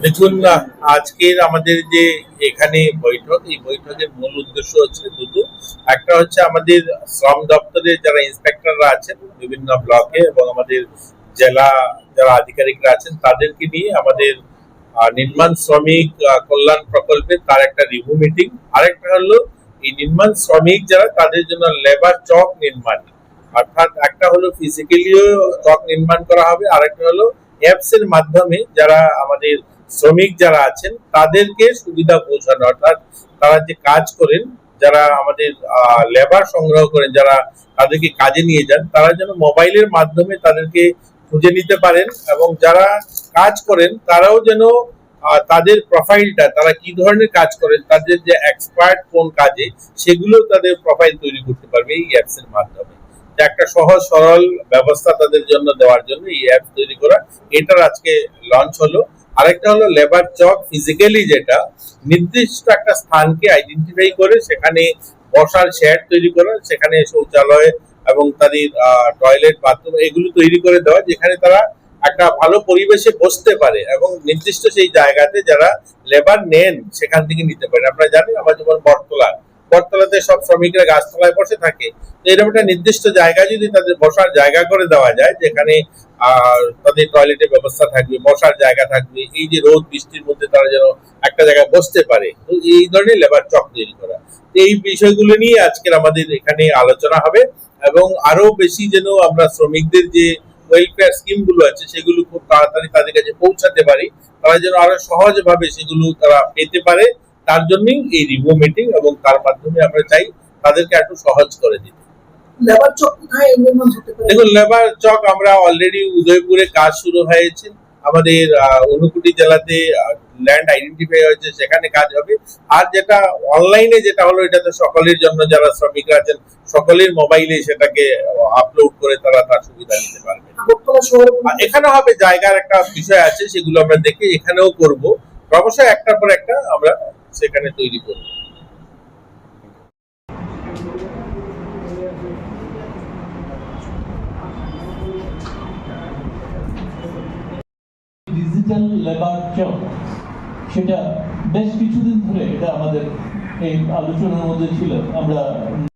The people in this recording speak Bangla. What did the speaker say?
দেখুন, আজকের আমাদের যে এখানে বৈঠক, এই বৈঠকের মূল উদ্দেশ্য হচ্ছে দুটো। একটা হচ্ছে আমাদের শ্রম দপ্তরের যারা ইন্সপেক্টররা আছেন বিভিন্ন ব্লকে এবং আমাদের জেলা যারা আধিকারিকরা আছেন তাদেরকে নিয়ে আমাদের নির্মাণ শ্রমিক কল্যাণ প্রকল্পে তার একটা রিভিউ মিটিং। আরেকটা হলো এই নির্মাণ শ্রমিক যারা তাদের জন্য লেবার চক নির্মাণ, অর্থাৎ একটা হলো ফিজিক্যালিও চক নির্মাণ করা হবে, আরেকটা হলো অ্যাপস এর মাধ্যমে যারা আমাদের শ্রমিক যারা আছেন তাদেরকে সুবিধা পৌঁছানো, অর্থাৎ তারা যে কাজ করেন, যারা আমাদের লেবার সংগ্রহ করেন, যারা তাদেরকে কাজে নিয়ে যান, তারা যেন মোবাইলের মাধ্যমে তাদেরকে খুঁজে নিতে পারেন এবং যারা কাজ করেন তারাও যেন তাদের প্রোফাইলটা, তারা কি ধরনের কাজ করেন, তাদের যে এক্সপার্ট কোন কাজে, সেগুলো তাদের প্রোফাইল তৈরি করতে পারবে এই অ্যাপস এর মাধ্যমে। একটা সহজ সরল ব্যবস্থা তাদের জন্য দেওয়ার জন্য এই অ্যাপ তৈরি করা, এটার আজকে লঞ্চ হলো। আরেকটা হলো লেবার চক, ফিজিক্যালি যেটা নির্দিষ্ট একটা স্থানকে আইডেন্টিফাই করে সেখানে বসার শেড তৈরি করা, সেখানে শৌচালয় এবং তাদের টয়লেট বাথরুম এগুলো তৈরি করে দেওয়া, যেখানে তারা একটা ভালো পরিবেশে বসতে পারে এবং নির্দিষ্ট সেই জায়গাতে যারা লেবার নেন সেখান থেকে নিতে পারে। আপনারা জানেন আমরা যেমন বটতলাতে সব শ্রমিকরা গাছতলায় বসে থাকে, তো এরকম একটা নির্দিষ্ট জায়গা যদি তাদের বসার জায়গা করে দেওয়া যায়, যেখানে তাদের টয়লেটের ব্যবস্থা থাকবে, বসার জায়গা থাকবে, এই যে রোদ বৃষ্টির মধ্যে তারা যেন একটা জায়গায় বসতে পারে, তো এই ধরনের লেবার চক তৈরি করা। এই বিষয়গুলো নিয়ে আজকের আমাদের এখানে আলোচনা হবে এবং আরো বেশি যেন আমরা শ্রমিকদের যে ওয়েলফেয়ার স্কিম গুলো আছে সেগুলো খুব তাড়াতাড়ি তাদের কাছে পৌঁছাতে পারি, তারা যেন আরো সহজভাবে সেগুলো তারা পেতে পারে, তার জন্যই এই রিভিউ মিটিং এবং তার মাধ্যমে আমরা চাই তাদেরকে একটু সহজ করে দিতে। লেবার চক কোথায় নির্মাণ হতে পারে? দেখুন, লেবার চক আমরা অলরেডি উদয়পুরে কাজ শুরু হয়েছে, আমাদের ঊনকোটি জেলাতে ল্যান্ড আইডেন্টিফাই হয়েছে, সেখানে কাজ হবে। আর যেটা অনলাইনে যেটা হলো, এটা তো সকলের জন্য, যারা শ্রমিকরা আছেন সকলের মোবাইলে সেটাকে আপলোড করে তারা তার সুবিধা নিতে পারবে। এখানে হবে জায়গার একটা বিষয় আছে, সেগুলো আমরা দেখে এখানেও করব, ক্রমশ একটার পর একটা আমরা সেখানে তৈরি করব। ডিজিটাল লেবার চক, সেটা বেশ কিছুদিন ধরে এটা আমাদের এই আলোচনার মধ্যে ছিল। আমরা